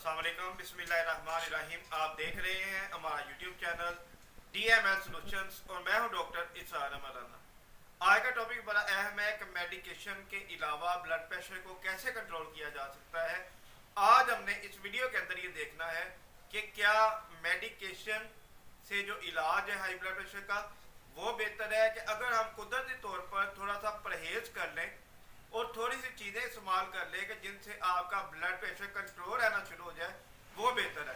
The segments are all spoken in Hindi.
अस्सलाम वालेकुम, बिस्मिल्लाहिर्रहमानिर्रहीम। आप देख रहे हैं हमारा यूट्यूब चैनल DML सॉल्यूशंस और मैं हूं डॉक्टर इसरार मराना। आज का टॉपिक बड़ा अहम है कि मेडिकेशन के अलावा ब्लड प्रेशर को कैसे कंट्रोल किया जा सकता है। आज हमने इस वीडियो के अंदर ये देखना है कि क्या मेडिकेशन से जो इलाज है हाई ब्लड प्रेशर का वो बेहतर है कि अगर हम कुदरती तौर पर थोड़ा सा परहेज कर लें और थोड़ी सी चीज़ें इस्तेमाल कर ले कि जिनसे आपका ब्लड प्रेशर कंट्रोल रहना शुरू हो जाए, वो बेहतर है।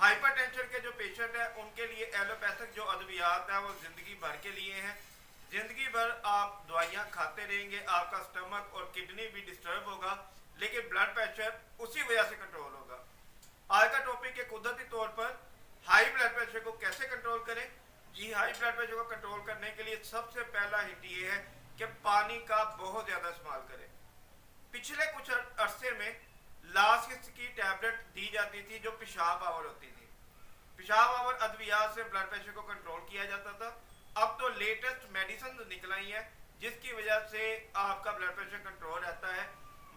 हाइपरटेंशन के जो पेशेंट हैं उनके लिए एलोपैथिक जो अद्वियात है वो ज़िंदगी भर के लिए हैं। ज़िंदगी भर आप दवाइयाँ खाते रहेंगे, आपका स्टमक और किडनी भी डिस्टर्ब होगा, लेकिन ब्लड प्रेशर उसी वजह से कंट्रोल होगा। आज का टॉपिक है कुदरती तौर पर हाई ब्लड प्रेशर को कैसे कंट्रोल करें। जी, हाई ब्लड प्रेशर को कंट्रोल करने के लिए सबसे पहला हिंट ये है कि पानी का बहुत ज़्यादा इस्तेमाल करें। पिछले कुछ अरसे में लासिस की टैबलेट दी जाती थी जो पेशाब आवर होती थी। पेशाब आवर अद्वियात से ब्लड प्रेशर को कंट्रोल किया जाता था। अब तो लेटेस्ट मेडिसिन निकल आई है जिसकी वजह से आपका ब्लड प्रेशर कंट्रोल रहता है,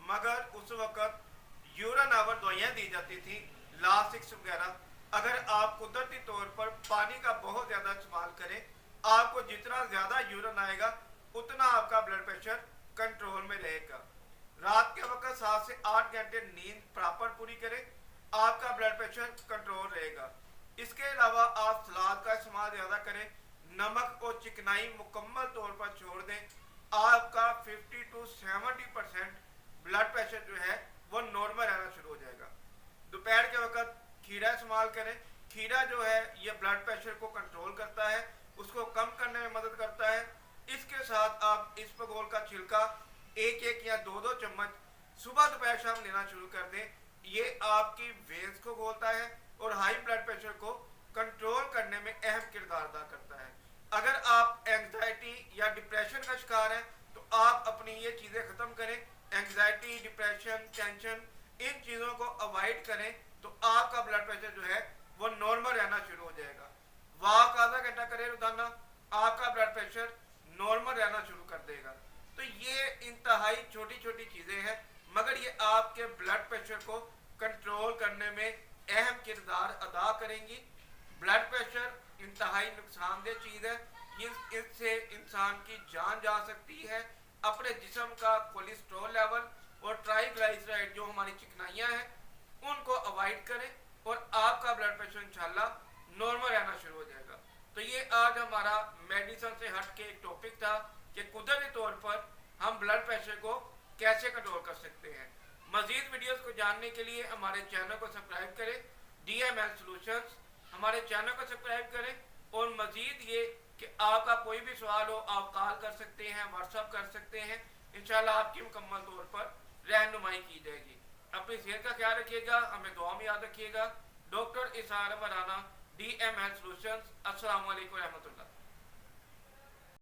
मगर उस वक्त यूरिन आवर दवाइयाँ दी जाती थी, लासिक्स वगैरह। अगर आप कुदरती तौर पर पानी का बहुत ज़्यादा इस्तेमाल करें, आपको जितना ज़्यादा यूरिन आएगा उतना आपका ब्लड प्रेशर कंट्रोल में रहेगा। रात के वक्त 7 से 8 घंटे नींद प्रॉपर पूरी करें, आपका ब्लड प्रेशर कंट्रोल रहेगा। इसके अलावा आप सलाद का इस्तेमाल ज़्यादा करें, नमक और चिकनाई मुकम्मल तौर पर छोड़ दें, आपका 50 to 70% ब्लड प्रेशर जो है वो नॉर्मल रहना शुरू हो जाएगा। दोपहर के वक्त खीरा इस्तेमाल करें। खीरा जो है ये ब्लड प्रेशर को कंट्रोल करता है, उसको कम करने में मदद करता है। इसके साथ आप इस पगोल का छिलका एक एक या दो दो चम्मच सुबह दोपहर शाम लेना शुरू कर दें। ये आपकी वेन्स को खोलता है और हाई ब्लड प्रेशर को कंट्रोल करने में अहम किरदार अदा करता है। अगर आप एंग्जाइटी या डिप्रेशन का शिकार हैं तो आप अपनी ये चीज़ें ख़त्म करें। एंग्जाइटी, डिप्रेशन, टेंशन, इन चीज़ों को अवॉइड करें तो आपका ब्लड प्रेशर जो है वो नॉर्मल रहना शुरू हो जाएगा। वॉक आधा घंटा करें रोजाना, आपका ब्लड प्रेशर नॉर्मल रहना शुरू कर देगा। तो ये इंतहाई छोटी छोटी चीज़ें हैं, मगर ये आपके ब्लड प्रेशर को कंट्रोल करने में अहम किरदार अदा करेंगी। ब्लड प्रेशर इंतहाई नुकसानदेह चीज़ है, इससे इंसान की जान जा सकती है। अपने जिस्म का कोलेस्ट्रॉल लेवल और ट्राइग्लिसराइड जो हमारी चिकनाइयाँ हैं उनको अवॉइड करें और आपका ब्लड प्रेशर इंशाल्लाह नॉर्मल रहना शुरू हो जाएगा। तो ये आज हमारा मेडिसिन से हट के एक टॉपिक था कि कुदरती तौर पर हम ब्लड प्रेशर को कैसे कंट्रोल कर सकते हैं। मजीद वीडियोस को जानने के लिए हमारे चैनल को सब्सक्राइब करें, DML सॉल्यूशंस। हमारे चैनल को सब्सक्राइब करें और मजीद ये कि आपका कोई भी सवाल हो आप कॉल कर सकते हैं, व्हाट्सअप कर सकते हैं। इंशाल्लाह आपकी मुकम्मल तौर पर रहनुमाई की जाएगी। अपनी सेहत का ख्याल रखिएगा, हमें दुआ में याद रखिएगा। डॉक्टर इसरार मराना, DML सॉल्यूशंस। अस्सलाम वालेकुम रहमतुल्लाह।